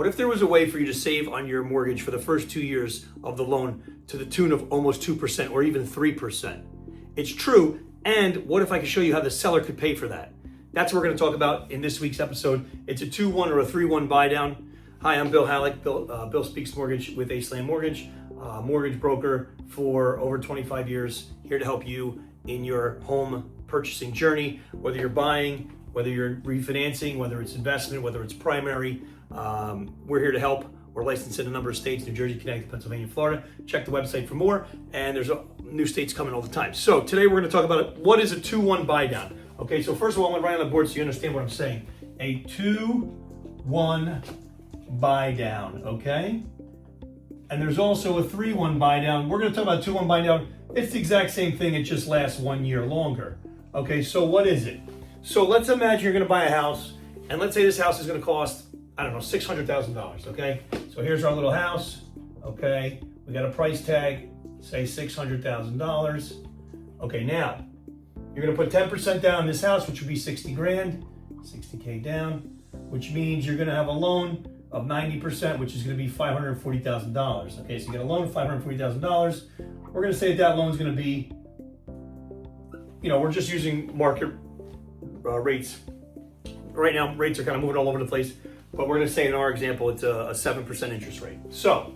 What if there was a way for you to save on your mortgage for the first 2 years of the loan to the tune of almost 2% or even 3%? It's true. And what if I could show you how the seller could pay for that? That's what we're going to talk about in this week's episode. It's a 2-1 or a 3-1 buy down. Hi, I'm Bill Halleck. Bill Speaks Mortgage with Ace Land Mortgage, mortgage broker for over 25 years, here to help you in your home purchasing journey, whether you're buying, whether you're refinancing, whether it's investment, whether it's primary. We're here to help. We're licensed in a number of states: New Jersey, Connecticut, Pennsylvania, Florida. Check the website for more, and there's new states coming all the time. So today we're going to talk about what is a 2-1 buy down. Okay, so first of all, I'm going to write on the board so you understand what I'm saying. A 2-1 buy down, okay? And there's also a 3-1 buy down. We're going to talk about 2-1 buy down. It's the exact same thing. It just lasts 1 year longer. Okay, so what is it? So let's imagine you're going to buy a house, and let's say this house is going to cost, I don't know, $600,000, okay? So here's our little house, okay? We got a price tag, say $600,000. Okay, now, you're going to put 10% down on this house, which would be 60 grand, 60K down, which means you're going to have a loan of 90%, which is going to be $540,000. Okay, so you get a loan of $540,000. We're going to say that loan is going to be, we're just using market rates. Right now, rates are kind of moving all over the place, but we're going to say in our example, it's a 7% interest rate. So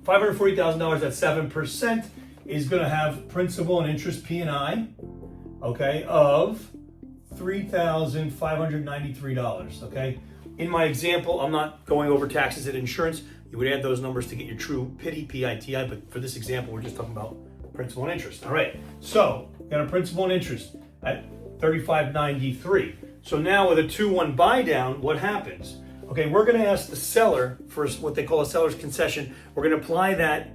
$540,000 at 7% is going to have principal and interest P&I, okay, of $3,593, okay? In my example, I'm not going over taxes and insurance. You would add those numbers to get your true PITI, but for this example, we're just talking about principal and interest. All right, so we got a principal and interest at $3,593. So now with a 2-1 buy down, what happens? Okay, we're going to ask the seller for what they call a seller's concession. We're going to apply that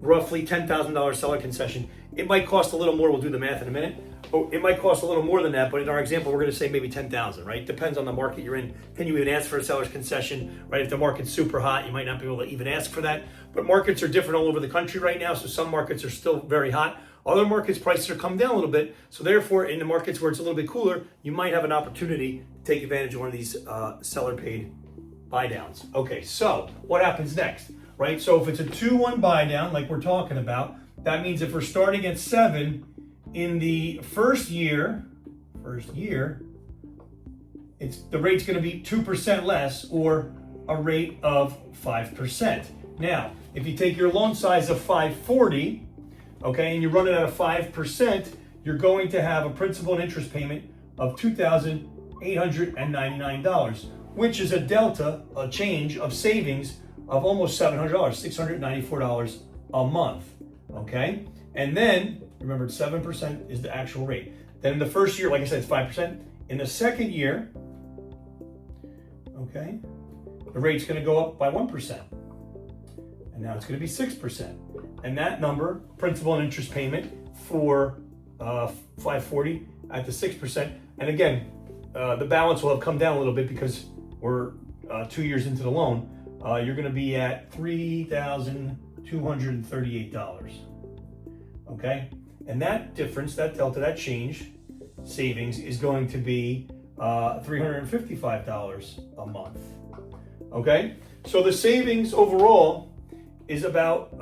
roughly $10,000 seller concession. It might cost a little more. We'll do the math in a minute. But it might cost a little more than that. But in our example, we're going to say maybe $10,000, right? Depends on the market you're in. Can you even ask for a seller's concession, right? If the market's super hot, you might not be able to even ask for that. But markets are different all over the country right now. So some markets are still very hot. Other markets, prices are coming down a little bit. So therefore, in the markets where it's a little bit cooler, you might have an opportunity to take advantage of one of these seller-paid buy downs. Okay, so what happens next, right? So if it's a 2-1 buy down, like we're talking about, that means if we're starting at 7 in the first year, it's the rate's going to be 2% less, or a rate of 5%. Now, if you take your loan size of $540, okay, and you run it at a 5%, you're going to have a principal and interest payment of $2,899, which is a change of savings of almost $700, $694 a month, okay? And then, remember, 7% is the actual rate. Then in the first year, like I said, it's 5%. In the second year, okay, the rate's going to go up by 1%. And now it's going to be 6%. And that number, principal and interest payment for $540 at the 6%. And again, the balance will have come down a little bit because we're 2 years into the loan. You're going to be at $3,238. Okay? And that difference, that delta, that change, savings is going to be $355 a month. Okay? So the savings overall is about,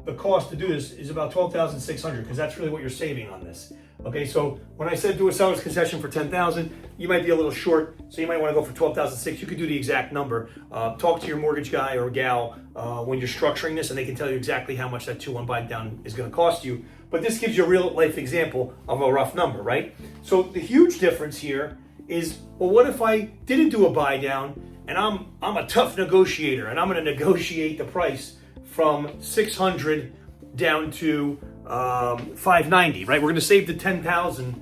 the cost to do this is about $12,600, because that's really what you're saving on this. Okay, so when I said do a seller's concession for $10,000, you might be a little short, so you might want to go for $12,600. You could do the exact number. Talk to your mortgage guy or gal when you're structuring this, and they can tell you exactly how much that 2-1 buy down is going to cost you. But this gives you a real life example of a rough number, right? So the huge difference here is, well, what if I didn't do a buy down, and I'm a tough negotiator, and I'm going to negotiate the price from $600 down to $590, right? We're going to save the $10,000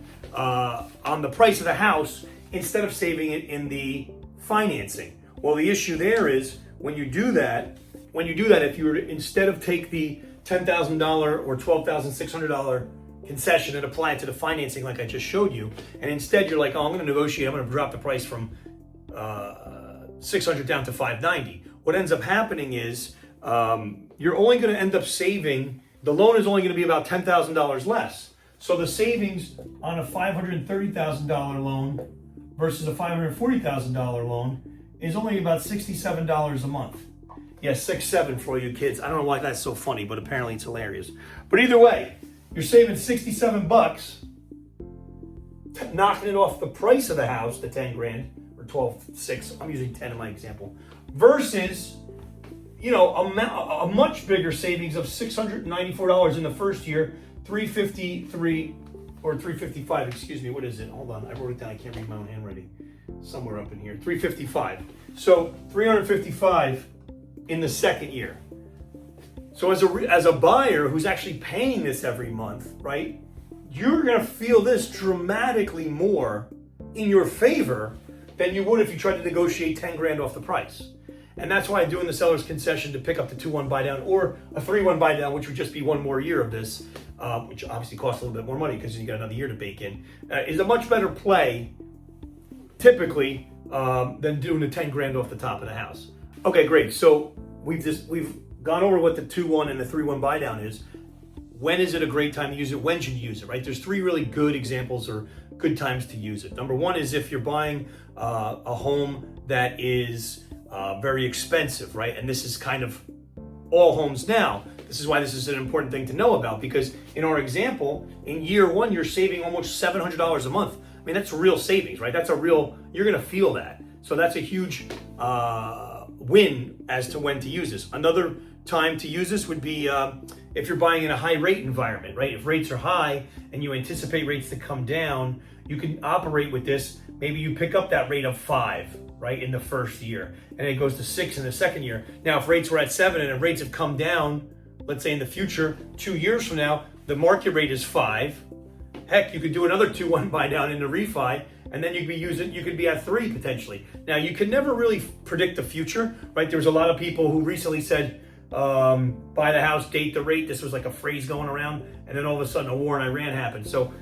on the price of the house instead of saving it in the financing. Well, the issue there is when you do that, if you were to, instead of take the $10,000 or $12,600 concession and apply it to the financing like I just showed you, and instead you're like, oh, I'm going to negotiate, I'm going to drop the price from $600 down to $590. What ends up happening is you're only going to end up saving, the loan is only going to be about $10,000 less. So the savings on a $530,000 loan versus a $540,000 loan is only about $67 a month. Yeah, 6-7 for all you kids. I don't know why that's so funny, but apparently it's hilarious. But either way, you're saving 67 bucks, knocking it off the price of the house, the 10 grand, or 12.6, I'm using 10 in my example, versus, you know, a much bigger savings of $694 in the first year, $353 or $355, excuse me, what is it? Hold on, I wrote it down, I can't read my own handwriting. Somewhere up in here, $355. So $355 in the second year. So as a buyer who's actually paying this every month, right, you're gonna feel this dramatically more in your favor than you would if you tried to negotiate 10 grand off the price. And that's why I'm doing the seller's concession to pick up the 2-1 buy down or a 3-1 buy down, which would just be one more year of this, which obviously costs a little bit more money because you got another year to bake in, is a much better play typically than doing the 10 grand off the top of the house. Okay, great. So we've gone over what the 2-1 and the 3-1 buy down is. When is it a great time to use it? When should you use it, right? There's 3 really good examples or good times to use it. Number 1 is if you're buying a home that is very expensive, right? And this is kind of all homes now. This is why this is an important thing to know about, because in our example, in year 1, you're saving almost $700 a month. I mean, that's real savings, right? That's a real, you're gonna feel that. So that's a huge win as to when to use this. Another time to use this would be if you're buying in a high rate environment, right? If rates are high and you anticipate rates to come down, you can operate with this. Maybe you pick up that rate of 5, right, in the first year, and it goes to 6 in the second year. Now, if rates were at 7 and if rates have come down, let's say in the future, 2 years from now, the market rate is 5. Heck, you could do another 2-1 buy down in the refi, and then you could be at 3 potentially. Now, you can never really predict the future, right? There was a lot of people who recently said, buy the house, date the rate. This was like a phrase going around, and then all of a sudden a war in Iran happened. So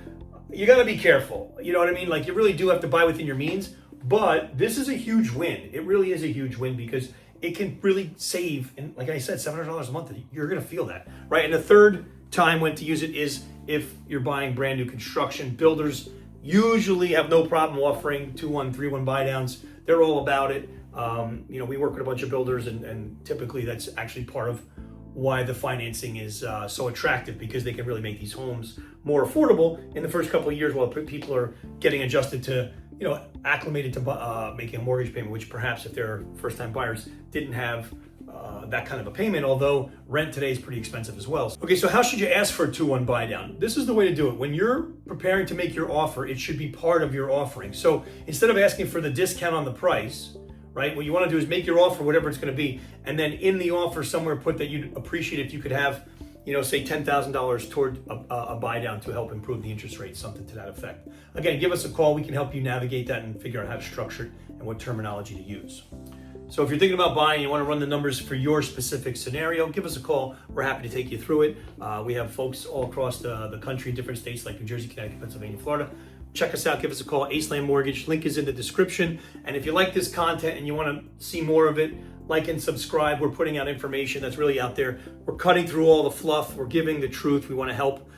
you got to be careful. You know what I mean? Like, you really do have to buy within your means, but this is a huge win. It really is a huge win because it can really save, and like I said, $700 a month. You're going to feel that, right? And the third time when to use it is if you're buying brand new construction. Builders usually have no problem offering 2-1, 3-1 buy downs. They're all about it. You know, we work with a bunch of builders, and typically that's actually part of why the financing is so attractive, because they can really make these homes more affordable in the first couple of years while people are getting adjusted to, you know, acclimated to making a mortgage payment, which perhaps if they're first-time buyers didn't have that kind of a payment, although rent today is pretty expensive as well. Okay, so how should you ask for a 2-1 buy down? This is the way to do it. When you're preparing to make your offer, it should be part of your offering. So instead of asking for the discount on the price, right, what you want to do is make your offer whatever it's going to be, and then in the offer somewhere put that you'd appreciate if you could have, you know, say $10,000 toward a buy down to help improve the interest rate, something to that effect. Again, give us a call. We can help you navigate that and figure out how to structure it and what terminology to use. So if you're thinking about buying, you want to run the numbers for your specific scenario, give us a call. We're happy to take you through it. We have folks all across the country in different states like New Jersey, Connecticut, Pennsylvania, Florida. Check us out, give us a call, Ace Land Mortgage. Link is in the description. And if you like this content and you want to see more of it, like and subscribe. We're putting out information that's really out there. We're cutting through all the fluff. We're giving the truth. We want to help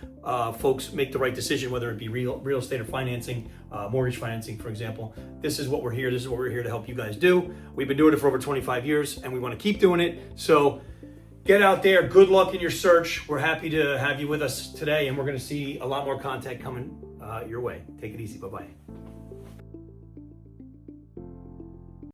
folks make the right decision, whether it be real estate or financing, mortgage financing, for example. This is what we're here. This is what we're here to help you guys do. We've been doing it for over 25 years, and we want to keep doing it. So get out there. Good luck in your search. We're happy to have you with us today, and we're going to see a lot more content coming your way. Take it easy. Bye-bye.